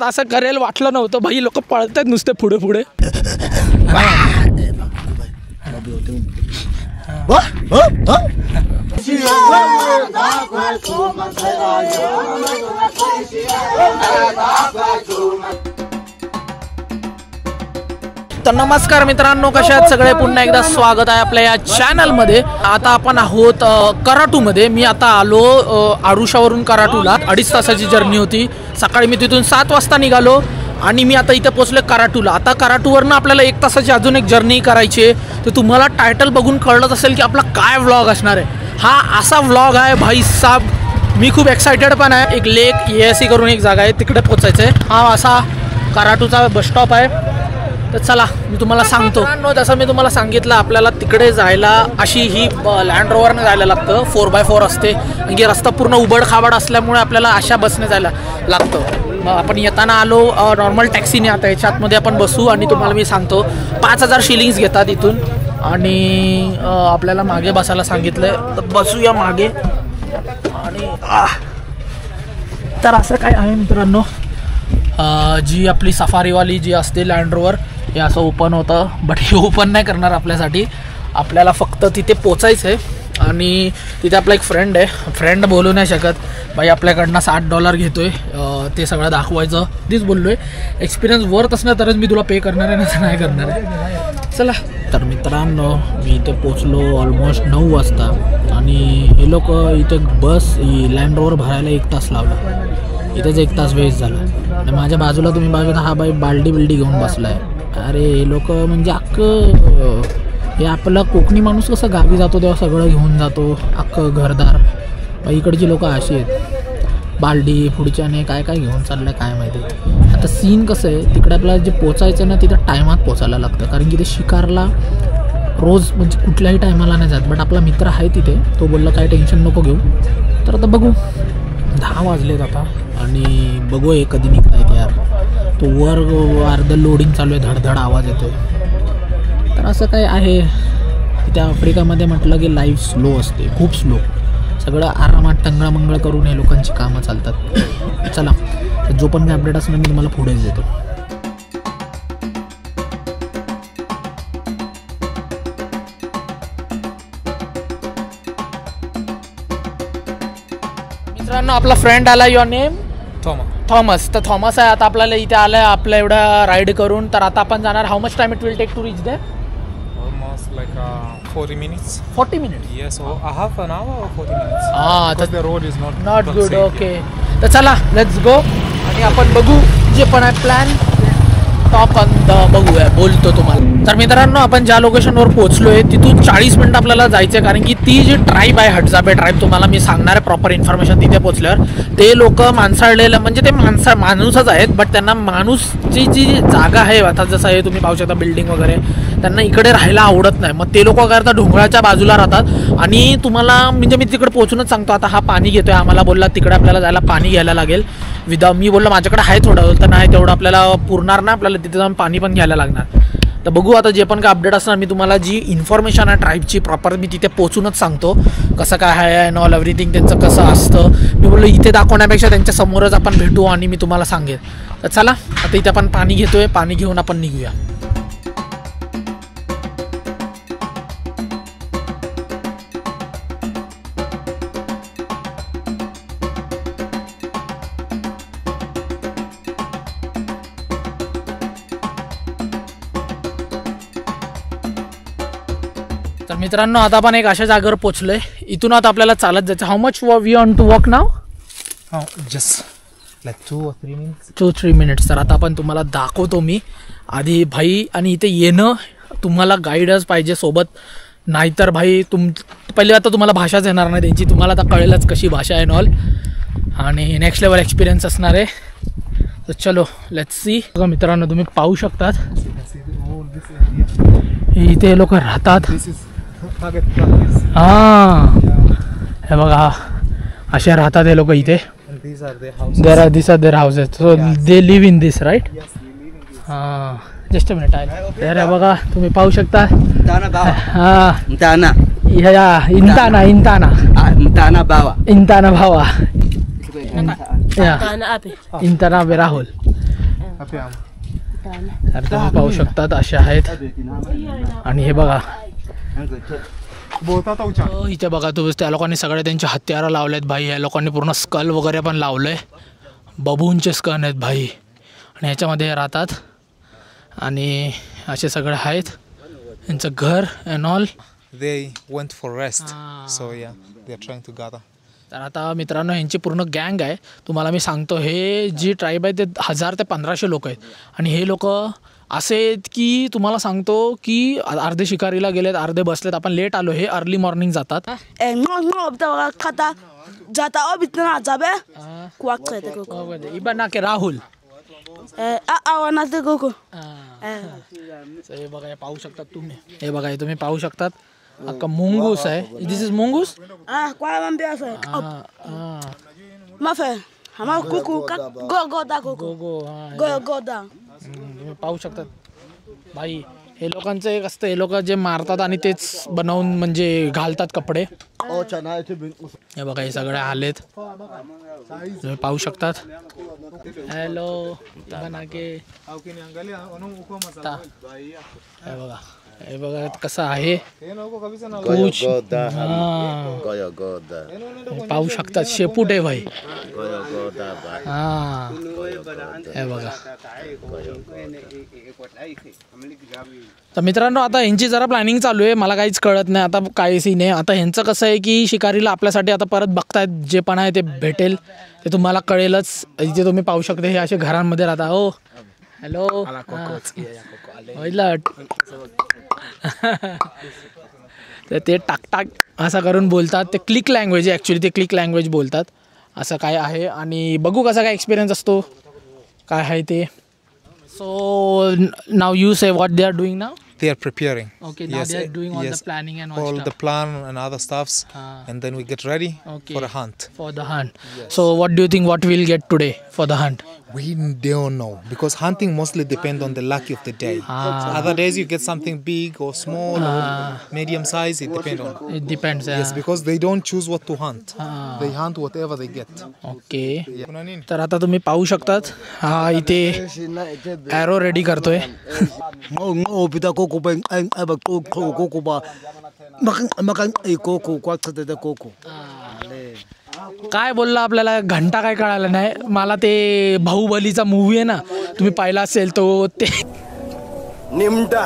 असं करेल वाटलं नव्हतं भाई. लोक पळतात नुसते पुढे पुढे. तर नमस्कार मित्रांनो, कशा आहात सगळे. पुन्हा एकदा स्वागत आहे आपल्या या चॅनलमध्ये. आता आपण आहोत कराटूमध्ये. मी आता आलो आरुषावरून कराटूला. 2.5 तासाची जर्नी होती. सकाळी मी तिथून 7 वाजता निघालो आणि मी आता इथे पोचलो कराटूला. आता कराटूवरनं आपल्याला 1 तासाची अजून एक जर्नी करायची आहे. तर तुम्हाला टायटल बघून कळलंच असेल की आपला काय व्लॉग असणार आहे. हा असा व्लॉग आहे भाई साब. मी खूप एक्सायटेड पण आहे. एक लेक ASC करून एक जागा आहे, तिकडे पोचायचं आहे. हा असा कराटूचा बस स्टॉप आहे. तर चला मी तुम्हाला सांगतो. जसं मी तुम्हाला सांगितलं, आपल्याला तिकडे जायला अशी ही लँड रोवरने जायला लागतं. 4x4 असते. म्हणजे रस्ता पूर्ण उबड खाबड असल्यामुळे आपल्याला अशा बसने जायला लागतं. मग आपण येताना आलो नॉर्मल टॅक्सीने. आता याच्यातमध्ये आपण बसू आणि तुम्हाला मी सांगतो 5000 शिलिंग्स घेतात इथून. आणि आपल्याला मागे बसायला सांगितलं आहे. तर बसूया मागे. आणि तर असं काय आहे मित्रांनो, जी आपली सफारीवाली जी असते लँड रोवर, हे असं ओपन होतं. बट हे ओपन नाही करणार आपल्यासाठी. आपल्याला फक्त तिथे पोचायचं आहे. आणि तिथे आपला एक फ्रेंड आहे. फ्रेंड बोलू नाही शकत बाई, आपल्याकडनं $60 घेतोय ते सगळं दाखवायचं. तीच बोललो आहे, एक्सपिरियन्स वर्थ असणार तरच मी तुला पे करणार आहे, नाही नाही करणार आहे. चला. तर मित्रांनो, मी इथे पोचलो ऑलमोस्ट 9 वाजता. आणि हे लोक इथे बस ही लँड रोवर भरायला 1 तास लावला. इथेच 1 तास वेस्ट झाला. आणि माझ्या बाजूला तुम्ही बघा, हा बाई बाल्डी घेऊन बसला आहे. अरे हे लोक म्हणजे अख्खं हे आपला कोकणी माणूस कसं गावी जातो तेव्हा सगळं घेऊन जातो, अख्खं घरदार. इकडची लोक अशी आहेत, बाल्डी पुढच्याने काय काय घेऊन चाललं काय माहिती. आता सीन कसं आहे, तिकडे आपल्याला जे पोचायचं ना तिथं टायमात पोचायला लागतं. कारण की ते शिकारला रोज म्हणजे कुठल्याही टायमाला नाही जात. बट आपला मित्र आहे तिथे, तो बोलला काय टेन्शन नको घेऊ. तर आता बघू, 10 वाजलेत आता. आणि बघू हे कधी निघता येते यार. तो वर अर्धं लोडिंग चालू आहे, धडधड आवाज येतो. तर असं काय आहे त्या आफ्रिकामध्ये म्हटलं की लाईफ स्लो असते, खूप स्लो. सगळं आरामात टंगळमंगळ करून हे लोकांची कामं चालतात. चला, जो पण काही अपडेट असणार मी तुम्हाला पुढेच देतो. मित्रांनो, आपला फ्रेंड आला. Your name? थॉमस. तर थॉमस आहे. आता आपल्याला इथे आलं आहे आपल्या एवढा राईड करून. तर आता आपण जाणार. How much time it will take to reach there? Almost like 40 minutes. 40 minutes? Yes, or half an hour or 40 minutes. Because the road is not good. safe. Okay. तर चला, लेट्स गो. आणि आपण बघू जे पण आहे प्लॅन. टॉप अंद बघूया, बोलतो तुम्हाला. तर मित्रांनो, आपण ज्या लोकेशनवर पोहोचलो आहे तिथून 40 मिनिट आपल्याला जायचं आहे. कारण की ती जी ट्राईब आहे, हडजाबे ट्राईब, तुम्हाला मी सांगणार आहे प्रॉपर इन्फॉर्मेशन तिथे पोहोचल्यावर. ते लोक माणसाळलेलं म्हणजे ते माणूसच आहेत. बट त्यांना माणूसची जी जागा आहे, आता जसं आहे तुम्ही पाहू शकता बिल्डिंग वगैरे, त्यांना इकडे राहायला आवडत नाही. मग ते लोक करता डोंगराच्या बाजूला राहतात. आणि तुम्हाला म्हणजे मी तिकडे पोहोचूनच सांगतो. आता हा पाणी घेतोय, आम्हाला बोलला तिकडे आपल्याला जायला पाणी घ्यायला लागेल. मी बोललो माझ्याकडे आहे थोडं, तर नाही तेवढं आपल्याला पुरणार ना, आपल्याला तिथे जाऊन पाणी पण घ्यायला लागणार. तर बघू आता जे पण काय अपडेट असणार मी तुम्हाला जी इन्फॉर्मेशन आहे ट्राईबची प्रॉपर मी तिथे पोचूनच सांगतो. कसं काय आहे अँड ऑल एव्हरीथिंग त्यांचं कसं असतं. मी बोललो इथे दाखवण्यापेक्षा त्यांच्या समोरच आपण भेटू आणि मी तुम्हाला सांगेन. तर चला, आता इथे आपण पाणी घेतोय. पाणी घेऊन आपण निघूया. तर मित्रांनो, आता आपण एक अशा जागेवर पोहोचलोय. इथून आता आपल्याला चालत जायचं. How much we want to walk now? Just like 2 or 3 minutes. 2-3 minutes. तर आता आपण तुम्हाला दाखवतो मी आधी भाई. आणि इथे येणं तुम्हाला गाईडच पाहिजे सोबत, नाहीतर भाई पहिले आता तुम्हाला भाषाच येणार नाही त्यांची. तुम्हाला आता कळेलच कशी भाषा आहे ऑल. आणि नेक्स्ट लेवल एक्सपिरियन्स असणार आहे. तर चलो लेट्स सी. बघा मित्रांनो, तुम्ही पाहू शकतात इथे लोक राहतात. हां, हे बघा असे राहतात हे लोक इथे. these are their houses. So they live in this, right? हां, जस्ट अ मिनिट आहे. तर हे बघा तुम्ही पाहू शकता. हां, इंताना भावा. या इंतनाबे राहुल. Happy am. तर तुम्ही पाहू शकतात असे आहेत. आणि हे बघा बोता तो उचा. इथे बघा तुम्ही त्या लोकांनी सगळे त्यांचे हत्यारं लावलेत भाई. या लोकांनी पूर्ण स्कल वगैरे पण लावलंय. बबूनचे स्कन आहेत भाई आणि ह्याच्यामध्ये राहतात आणि असे सगळे आहेत. यांचं घर and all. They went for rest. So yeah, they are trying to gather. तर आता मित्रांनो ह्यांची पूर्ण गँग आहे. तुम्हाला मी सांगतो हे जी ट्राईब आहे ते 1000 ते 1500 लोक आहेत. आणि हे लोक असे आहेत की तुम्हाला सांगतो की अर्धे शिकारीला गेलेत, अर्धे बसलेत. आपण लेट आलो, हे अर्ली मॉर्निंग जातात. इबा ना के राहुल हे बघा, हे पाहू शकतात तुम्ही. हे बघा हे तुम्ही पाहू शकतात. अख्खा मुंगूस आहे. दिस इज मुंगूस. तुम्ही पाहू शकतात भाई. हे लोकांचं एक असतं, हे लोक जे मारतात आणि तेच बनवून म्हणजे घालतात कपडे. हे बघा हे सगळे आलेत, तुम्ही पाहू शकतात. हॅलो बनाके. हे बघा, हे बघा कसं आहे. पाहू शकतात शेपूट आहे भाई. हा हे बघा. तर मित्रांनो आता ह्यांची जरा प्लॅनिंग चालू आहे. मला काहीच कळत नाही आता काय सीन आहे. आता ह्यांचं कसं आहे की शिकारीला आपल्यासाठी आता परत बघतायत, जे पण आहे ते भेटेल ते तुम्हाला कळेलच. इथे तुम्ही पाहू शकता हे असे घरांमध्ये राहता. हो हॅलो तर ते टाक टाक असं करून बोलतात. ते क्लिक लँग्वेज आहे ॲक्च्युली, ते क्लिक लँग्वेज बोलतात. असं काय आहे आणि बघू कसा काय एक्सपिरियन्स असतो काय आहे ते. So now you say what they are doing now. They are preparing. Okay, now they are doing all the planning and all stuff. the plan and other stuffs, and then we get ready for a hunt. For the hunt. So what do you think what we'll get today for the hunt? We don't know because hunting mostly depends on the luck of the day. So other days you get something big or small or medium size. It depends on. It depends. Yes, because they don't choose what to hunt. They hunt whatever they get. Okay. तर आता तुम्ही पाहू शकतात हा इथे arrow ready करतोय. काय बोलला आपल्याला घंटा काय कळालं नाही मला. ते बाहुबलीचा मूवी आहे ना, तुम्ही पाहिला असेल तो. ते निमडा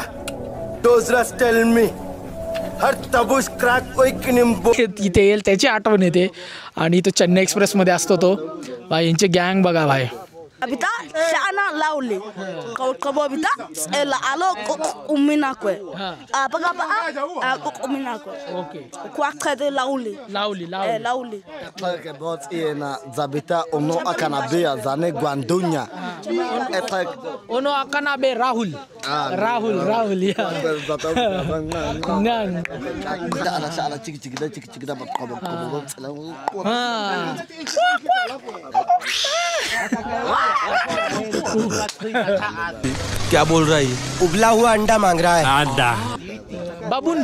डोजरस टेल मी हर तबुश क्रॅक ओक निंबो इथे येईल त्याची आठवण येते. आणि तो चेन्नई एक्सप्रेसमध्ये असतो तो भाई. यांची गँग बघा भाई. Abita shana lauli kabo abita ela alo umina kwe apaga pa umina kwe. Okay. Kwa kade lauli lauli Like about ina zabita ono akanabea zane gwandunya ono akanabe Rahul ya nang kita ala sala cik da bakko क्या बोल रहा है? उबला हुआ अंडा मांग रहा है. अंडा. बाबून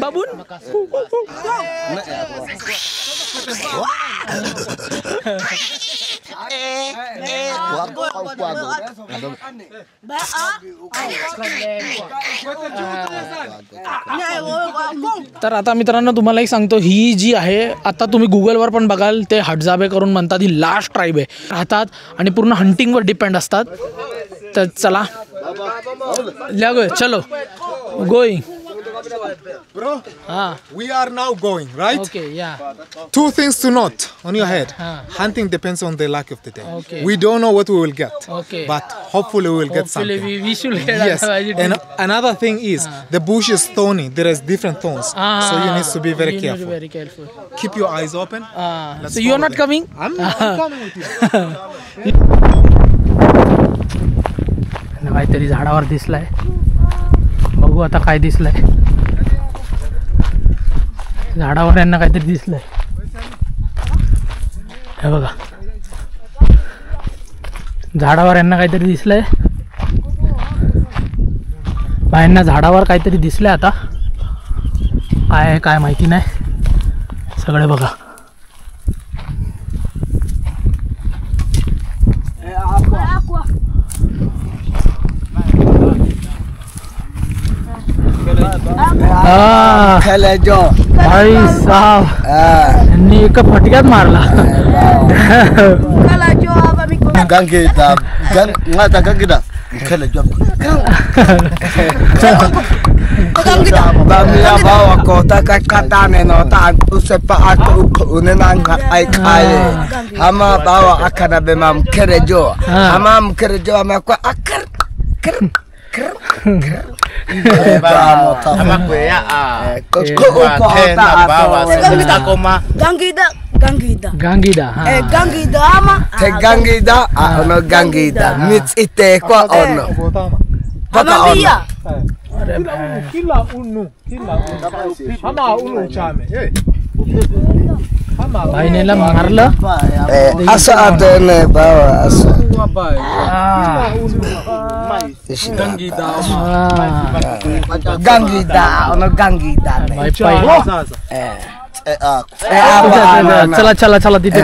तर आता मित्रांनो तुम्हाला एक सांगतो, ही जी आहे आता तुम्ही गुगलवर पण बघाल ते हटजाबे करून म्हणतात. ही लास्ट ट्राईब आहे, राहतात आणि पूर्ण हंटिंगवर डिपेंड असतात. तर चला चलो going. Bro, we are now going, right? Okay, yeah. 2 things to note on your head. Hunting depends on the luck of the day. Okay. We don't know what we will get. Okay. But hopefully we will get Hopefully something. we should get. Yes. And another thing is the bush is thorny. There is different thorns. So you need to be very you careful. Need to be very careful. Keep your eyes open. So you are not coming? I'm coming with you. काहीतरी झाडावर दिसलाय. बघू आता काय दिसलंय. झाडावर यांना काहीतरी दिसलंय. हे बघा झाडावर यांना काहीतरी दिसलंय. बायांना झाडावर काहीतरी दिसलंय. आता काय आहे काय माहिती नाही. सगळे बघा खेलेजो भाई साहब यांनी एका फटक्यात मारला. gangida ngata gangida खेलेजो bamia bawa kota kata nenota usepa aku unenanga aikale ama bawa akana bemam kerejo amam kerejo amakwa akar Ama kuya bawa kita koma Gangida. Gangida Gangida ama. te gangida ono gangida mit ite kwa ono Ama biya. Kila unu ama unu chame भाई नेला मारलं. asa adone bawa asa gangida ono gangida भाई पाय चला तिथे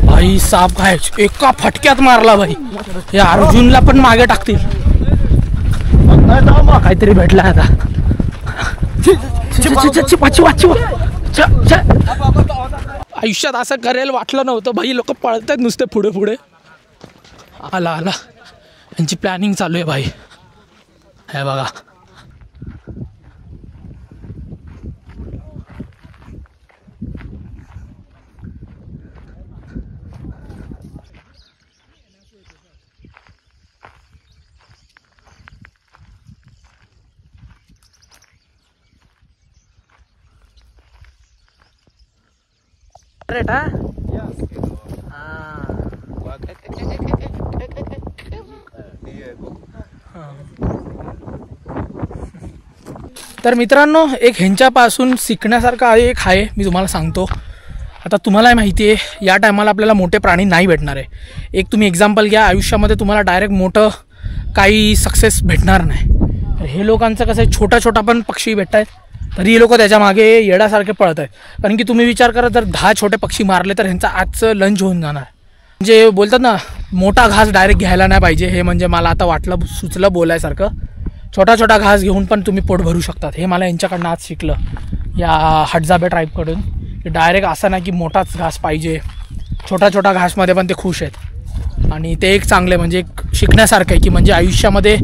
भाई साप काय एका फटक्यात मारला भाई. या अर्जुनला पण मागे टाकतील. काहीतरी भेटला आता. आयुष्यात असं करेल वाटलं नव्हतं भाई. लोक पळतात नुसते पुढे पुढे. आला यांची प्लॅनिंग चालू आहे भाई. हे बघा तर मित्रांनो एक ह्यांच्यापासून शिकण्यासारखं एक आहे. मी तुम्हाला सांगतो. आता तुम्हालाही माहिती आहे या टायमाला आपल्याला मोठे प्राणी नाही भेटणार आहे. एक तुम्ही एक्झाम्पल घ्या. आयुष्यामध्ये तुम्हाला डायरेक्ट मोठं काही सक्सेस भेटणार नाही. तर हे लोकांचं कसं आहे छोटा पण पक्षी भेटत आहेत तरी हे लोक त्याच्या मागे येड्यासारखे पळत आहेत. कारण की तुम्ही विचार करा जर 10 छोटे पक्षी मारले तर ह्यांचं आजचं लंच होऊन जाणार. म्हणजे बोलतात ना मोठा घास डायरेक्ट घ्यायला नाही पाहिजे. हे म्हणजे मला आता सुचलं बोलायसारखं. छोटा घास घेऊन पण तुम्ही पोट भरू शकतात. हे मला यांच्याकडनं आज शिकलं या हटजाबे ट्राईबकडून की डायरेक्ट असं नाही की मोठाच घास पाहिजे. छोटा घासमध्ये पण ते खुश आहेत. आणि ते एक चांगले म्हणजे एक शिकण्यासारखं आहे की म्हणजे आयुष्यामध्ये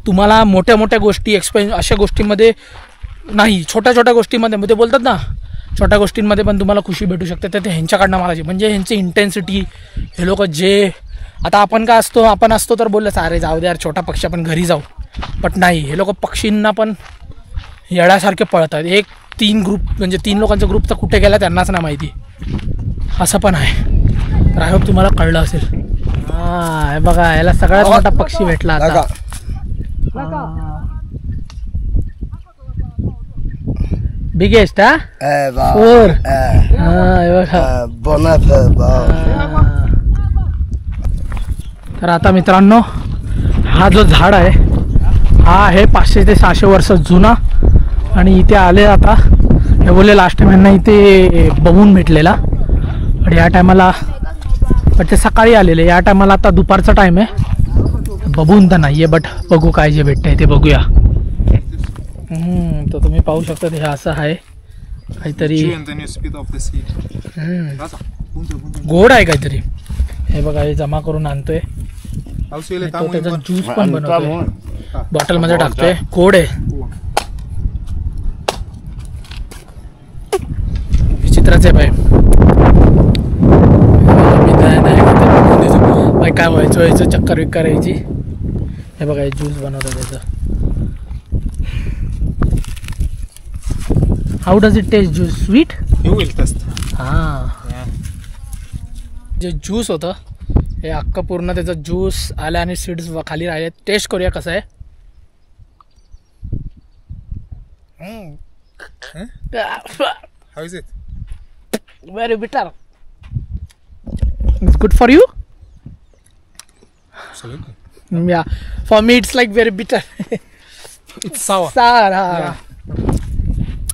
तुम्हाला मोठ्या गोष्टी अशा गोष्टींमध्ये नाही छोट्या गोष्टींमध्ये म्हणजे बोलतात ना छोट्या गोष्टींमध्ये पण तुम्हाला खुशी भेटू शकते. तर ते ह्यांच्याकडनं मला म्हणजे ह्यांची इंटेन्सिटी हे लोक जे आता आपण असतो तर बोललं अरे जाऊ दे यार छोटा पक्षी आपण घरी जाऊ. बट नाही हे लोक पक्षींना पण येड्यासारखे पळतात. 3 ग्रुप म्हणजे 3 लोकांचा ग्रुप तर कुठे गेला त्यांनाच नाही माहिती. असं पण आहे. तर आय होप तुम्हाला कळलं असेल. हे बघा याला सगळ्यात मोठा पक्षी भेटला आता. Biggest four. तर आता मित्रांनो हा जो झाड आहे हा आहे 500 ते 600 वर्ष जुना. आणि इथे आले आता हे बोलले लास्ट टाइम यांना इथे बघून भेटलेला. पण या टायमाला ते सकाळी आलेले. या टायमाला आता दुपारचा टाइम आहे. बघून तर नाही आहे बट बघू काय जे भेटतंय ते बघूया. तर तुम्ही पाहू शकता हे असं आहे काहीतरी गोड आहे काहीतरी. हे बघा हे जमा करून आणतोय. त्याचा ज्यूस पण बनवतोय बॉटलमध्ये टाकतोय. गोड आहे. विचित्रच आहे बाई. बाई काय व्हायचं चक्कर विक्कर यायची. हे बघा हे ज्यूस बनवतोय त्याचं. How does it taste juice? Sweet? You will test. जे ज्यूस होतं हे अख्खं पूर्ण त्याचा ज्यूस आला आणि सीड्स खाली राहिले. टेस्ट करूया कसं आहे. How is it? Very bitter. It's good for you? Absolutely. Yeah. For me it's like very bitter. It's sour. Sour.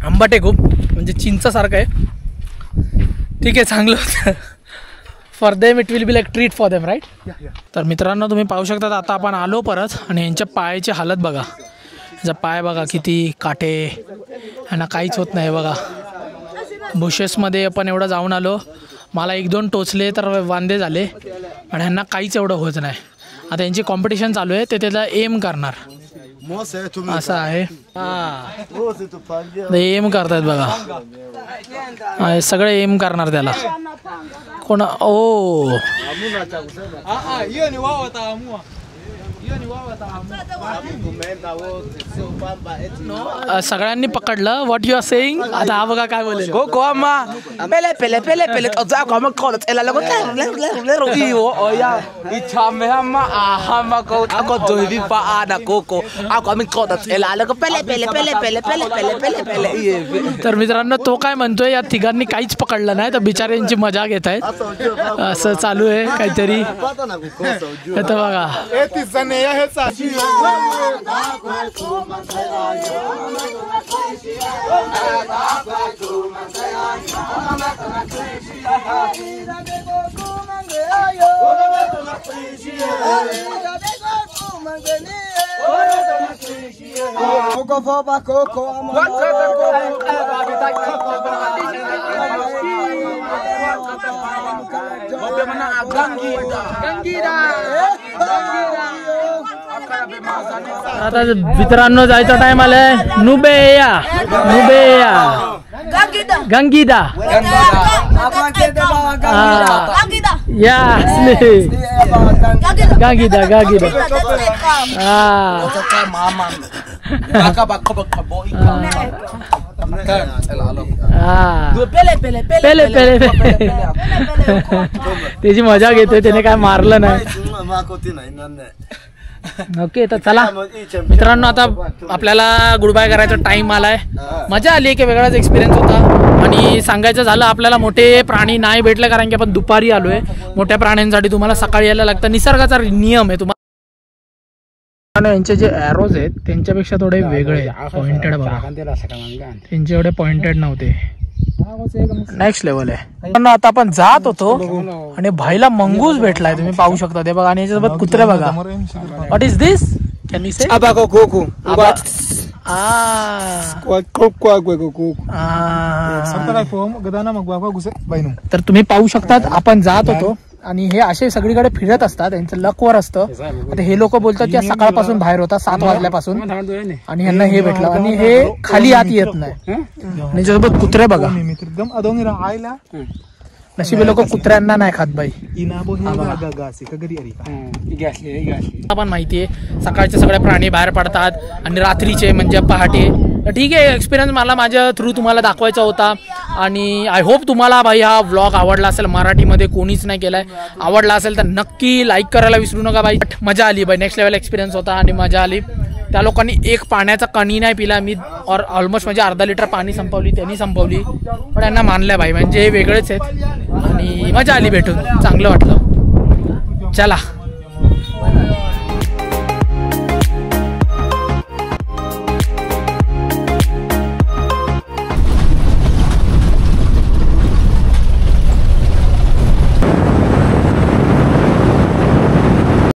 आंबट आहे खूप म्हणजे चिंचासारखं आहे. ठीक आहे चांगलं होतं. For them it will be like treat for them, right? तर मित्रांनो तुम्ही पाहू शकता आता आपण आलो परत आणि यांच्या पायाची हालत बघा. याचा पाय बघा किती काटे, ह्यांना काहीच होत नाही बघा. बुशेसमध्ये आपण एवढं जाऊन आलो, मला 1-2 टोचले तर वांदे झाले, पण ह्यांना काहीच एवढं होत नाही. आता यांची कॉम्पिटिशन चालू आहे, ते त्याला एम करणार असं आहे. एम करतायत बघा, सगळे एम करणार त्याला. कोण ओ सगळ्यांनी पकडलं. What you are saying? आता हा बघा काय बोलेल. Koko ama. Pele. Oza kwa mkono ela logo lero iyo oya. Ichame ama ahama ko ako joivi pa ada koko. Ako mkono ela logo pele. तर मित्रांनो तो काय म्हणतोय, या तिघांनी काहीच पकडलं नाही तर बिचाऱ्यांची मजा घेत आहेत. असं चालू आहे काहीतरी. आता बघा आता मित्रांनो जायचा टाइम आलाय. नुबेया गंगीदा या गंगीदा पेले त्याची मजा घेतोय, त्याने काय मारलं नाही. ओके तर चला मित्रांनो, आता आपल्याला गुड बाय करायचा टाइम आलाय. मजा आली, एक वेगळाच एक्सपिरियन्स होता. आणि सांगायचं झालं आपल्याला मोठे प्राणी नाही भेटले, कारण की आपण दुपारी आलोय. मोठ्या प्राण्यांसाठी तुम्हाला सकाळी यायला लागतं, निसर्गाचा नियम आहे. तुम्हाला यांचे जे एरोज आहेत त्यांच्यापेक्षा थोडे वेगळे पॉइंटेड बघा, त्यांचे एवढे पॉइंटेड नव्हते. नेक्स्ट लेवल आहे. आता आपण जात होतो आणि भाईला मंगूस भेटलाय, तुम्ही पाहू शकता ते बघा. आणि याच्यासोबत कुत्रे बघा. What is this? Can you say? तर तुम्ही पाहू शकतात आपण जात होतो आणि हे असे सगळीकडे फिरत असतात, यांचं लकवर असतं. आता हे लोक बोलतात की सकाळपासून बाहेर होता 7 वाजल्यापासून आणि ह्यांना हे भेटलं आणि हे खाली आत येत नाही. आणि त्याच्यासोबत कुत्रे बघा. नशिबी लोक कुत्र्यांना नाही खात बाई. आपण माहितीये सकाळचे सगळे प्राणी बाहेर पडतात आणि रात्रीचे म्हणजे पहाटे. ठीक आहे, एक्सपिरियन्स मला माझ्या थ्रू तुम्हाला दाखवायचा होता. आणि आय होप तुम्हाला भाई हा व्लॉग आवडला असेल. मराठीमध्ये कोणीच नाही केलाय. आवडला असेल तर नक्की लाईक करायला विसरू नका बाई. मजा आली बाई, नेक्स्ट लेवल एक्सपिरियन्स होता आणि मजा आली. त्या लोकांनी एक पाण्याचा कणी नाही पिला. मी ऑलमोस्ट म्हणजे अर्धा लिटर पाणी संपवली, त्यांनी संपवली, पण त्यांना मानलंय भाई, म्हणजे हे वेगळेच आहेत. आणि मजा आली भेटून, चांगलं वाटलं. चला.